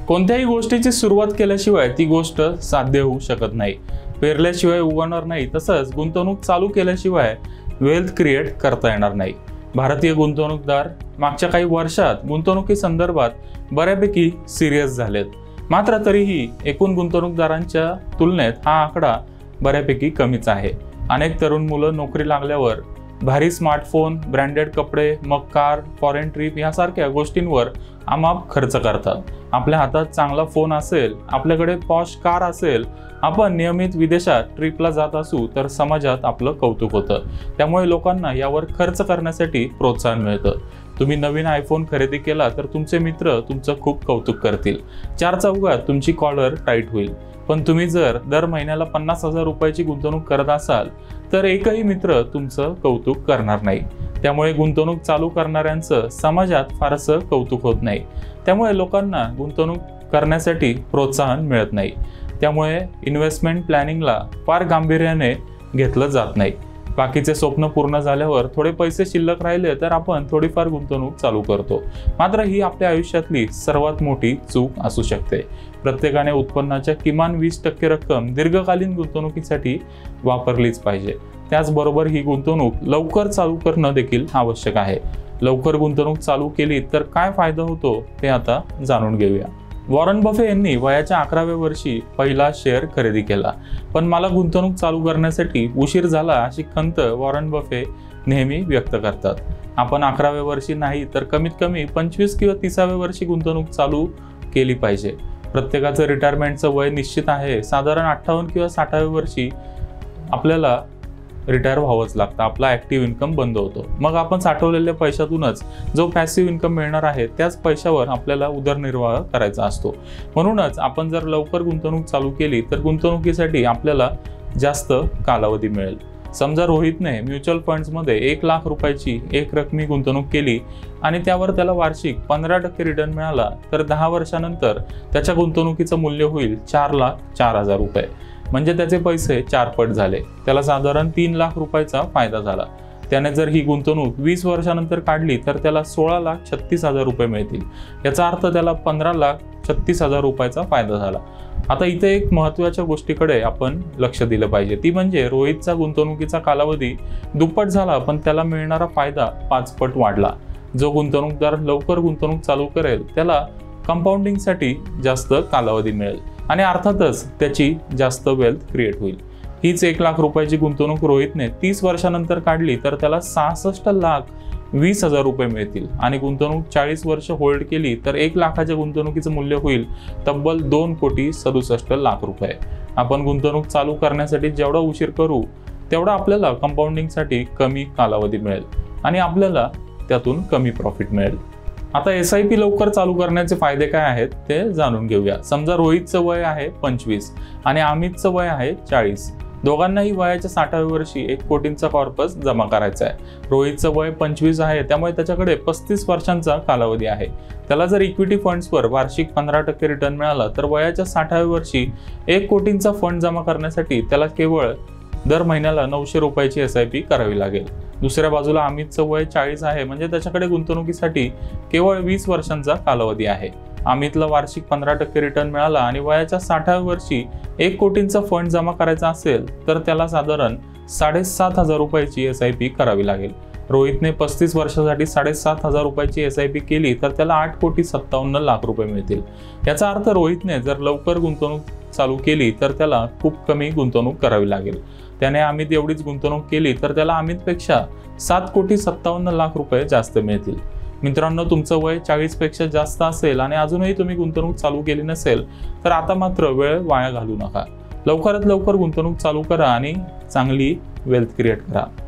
कोणत्याही गोष्टीची सुरुवात केल्याशिवाय ती गोष्ट साध्य होऊ शकत नाही। पेरल्याशिवाय उगवणार नाही, तसंच गुंतवणूक चालू केल्याशिवाय वेल्थ क्रिएट करता येणार नाही। भारतीय गुंतवणूकदार मागच्या काही वर्षात गुंतवणुकी संदर्भात बऱ्यापैकी सिरियस झालेत, मात्र तरीही एकूण गुंतवणूकदारांच्या तुलनेत हा आकडा बऱ्यापैकी कमीच आहे। अनेक तरुण मुलं नोकरी लागल्यावर भारी स्मार्टफोन, ब्रँडेड कपडे, मग कार, फॉरेन ट्रिप यासारख्या गोष्टींवर अमाप खर्च करतात। आपल्या हातात चांगला फोन असेल, आपल्याकडे पॉश कार असेल, आपण नियमित विदेशात ट्रिपला जात असू तर समाजात आपलं कौतुक होतं। त्यामुळे लोकांना यावर खर्च करण्यासाठी प्रोत्साहन मिळतं। तुम्ही नवीन आयफोन खरेदी केला तर तुमचे मित्र तुमचं खूप कौतुक करतील, चार चौघात तुमची कॉलर टाईट होईल। पण तुम्ही जर दर महिन्याला 50,000 रुपयाची गुंतवणूक करत असाल तर एकही मित्र तुमचं कौतुक करणार नाही। त्यामुळे गुंतवणूक चालू करणाऱ्यांचं समाजात फारसं कौतुक होत नाही। त्यामुळे लोकांना गुंतवणूक करण्यासाठी प्रोत्साहन मिळत नाही। त्यामुळे इन्व्हेस्टमेंट प्लॅनिंगला फार गांभीर्याने घेतलं जात नाही। बाकीचे स्वप्न पूर्ण झाल्यावर थोडे पैसे शिल्लक राहिले तर आपण थोडीफार गुंतवणूक चालू करतो, मात्र ही आपल्या आयुष्यातली सर्वात मोठी चूक असू शकते। प्रत्येकाने उत्पन्नाच्या किमान 20% रक्कम दीर्घकालीन गुंतवणुकीसाठी वापरलीच पाहिजे। त्याचबरोबर ही गुंतवणूक लवकर चालू करणं देखील आवश्यक आहे। लवकर गुंतवणूक चालू केली तर काय फायदा होतो ते आता जाणून घेऊया। वॉरन बफे यांनी वयाच्या 11व्या वर्षी पहिला शेअर खरेदी केला, पण मला गुंतवणूक चालू करण्यासाठी उशीर झाला अशी खंत वॉरन बफे नेहमी व्यक्त करतात। आपण 11व्या वर्षी नाही तर कमीत कमी 25 किंवा 30व्या वर्षी गुंतवणूक चालू केली पाहिजे। प्रत्येकाचं रिटायरमेंटचं वय निश्चित आहे। साधारण 58 किंवा 60व्या वर्षी आपल्याला रिटायर व्हावंच लागतं, आपला ॲक्टिव्ह इन्कम बंद होतो। मग आपण साठवलेल्या पैशातूनच जो पॅसिव्ह इन्कम मिळणार आहे त्याच पैशावर आपल्याला उदरनिर्वाह करायचा असतो। म्हणूनच आपण जर लवकर गुंतवणूक चालू केली तर गुंतवणुकीसाठी आपल्याला जास्त कालावधी मिळेल। समजा रोहितने म्युच्युअल फंड्समध्ये 1 लाख रुपयाची एक रकमी गुंतवणूक केली आणि त्यावर त्याला वार्षिक 15% रिटर्न मिळाला तर 10 वर्षानंतर त्याच्या गुंतवणुकीचं मूल्य होईल 4,04,000 रुपये, म्हणजे त्याचे पैसे 4 पट झाले। त्याला साधारण 3 लाख रुपयाचा फायदा झाला। त्याने जर ही गुंतवणूक 20 वर्षानंतर काढली तर त्याला 16,36,000 रुपये मिळतील। याचा अर्थ त्याला 15,36,000 रुपयाचा फायदा झाला। आता इथे एक महत्त्वाच्या गोष्टीकडे आपण लक्ष दिलं पाहिजे, ती म्हणजे रोहितचा गुंतवणुकीचा कालावधी दुप्पट झाला, पण त्याला मिळणारा फायदा 5 पट वाढला। जो गुंतवणूकदार लवकर गुंतवणूक चालू करेल त्याला कंपाऊंडिंगसाठी जास्त कालावधी मिळेल आणि अर्थातच त्याची जास्त वेल्थ क्रिएट होईल। हीच 1 लाख रुपयाची गुंतवणूक रोहितने 30 वर्षानंतर काढली तर त्याला 66,20,000 रुपये मिळतील आणि गुंतवणूक 40 वर्ष होल्ड केली तर 1 लाखाच्या गुंतवणुकीचं मूल्य होईल तब्बल 2,67,00,000 रुपये। आपण गुंतवणूक चालू करण्यासाठी जेवढा उशीर करू तेवढा आपल्याला कंपाऊंडिंगसाठी कमी कालावधी मिळेल आणि आपल्याला त्यातून कमी प्रॉफिट मिळेल। आता SIP लवकर चालू करण्याचे फायदे काय आहेत ते जाणून घेऊया। समजा रोहितचं वय आहे 25 आणि अमितचं वय आहे 40। दोघांनाही वयाच्या 60व्या वर्षी 1 कोटींचा कॉर्पस जमा करायचा आहे। रोहितचं वय 25 आहे, त्यामुळे त्याच्याकडे 35 वर्षांचा कालावधी आहे। त्याला जर इक्विटी फंड्सवर वार्षिक 15% रिटर्न मिळाला तर वयाच्या 60व्या वर्षी 1 कोटींचा फंड जमा करण्यासाठी त्याला केवळ दर महिन्याला 900 रुपयाची SIP करावी लागेल। दुसऱ्या बाजूला अमितचं वय 40 आहे, म्हणजे त्याच्याकडे गुंतवणुकीसाठी केवळ 20 वर्षांचा कालावधी आहे। अमितला वार्षिक 15% रिटर्न मिळाला आणि वयाच्या 60व्या वर्षी 1 कोटींचा फंड जमा करायचा असेल तर त्याला साधारण 7,500 रुपयाची SIP करावी लागेल। रोहितने 35 वर्षासाठी 7,500 रुपयाची SIP केली तर त्याला 8,57,00,000 रुपये मिळतील। याचा अर्थ रोहितने जर लवकर गुंतवणूक चालू केली तर त्याला खूप कमी गुंतवणूक करावी लागेल। त्याने अमित एवढीच गुंतवणूक केली तर त्याला अमितपेक्षा 7,57,00,000 रुपये जास्त मिळतील। मित्रांनो, तुमचं वय 40 पेक्षा जास्त असेल आणि अजूनही तुम्ही गुंतवणूक चालू केली नसेल तर आता मात्र वेळ वाया घालवू नका। लवकरात लवकर गुंतवणूक चालू करा आणि चांगली वेल्थ क्रिएट करा।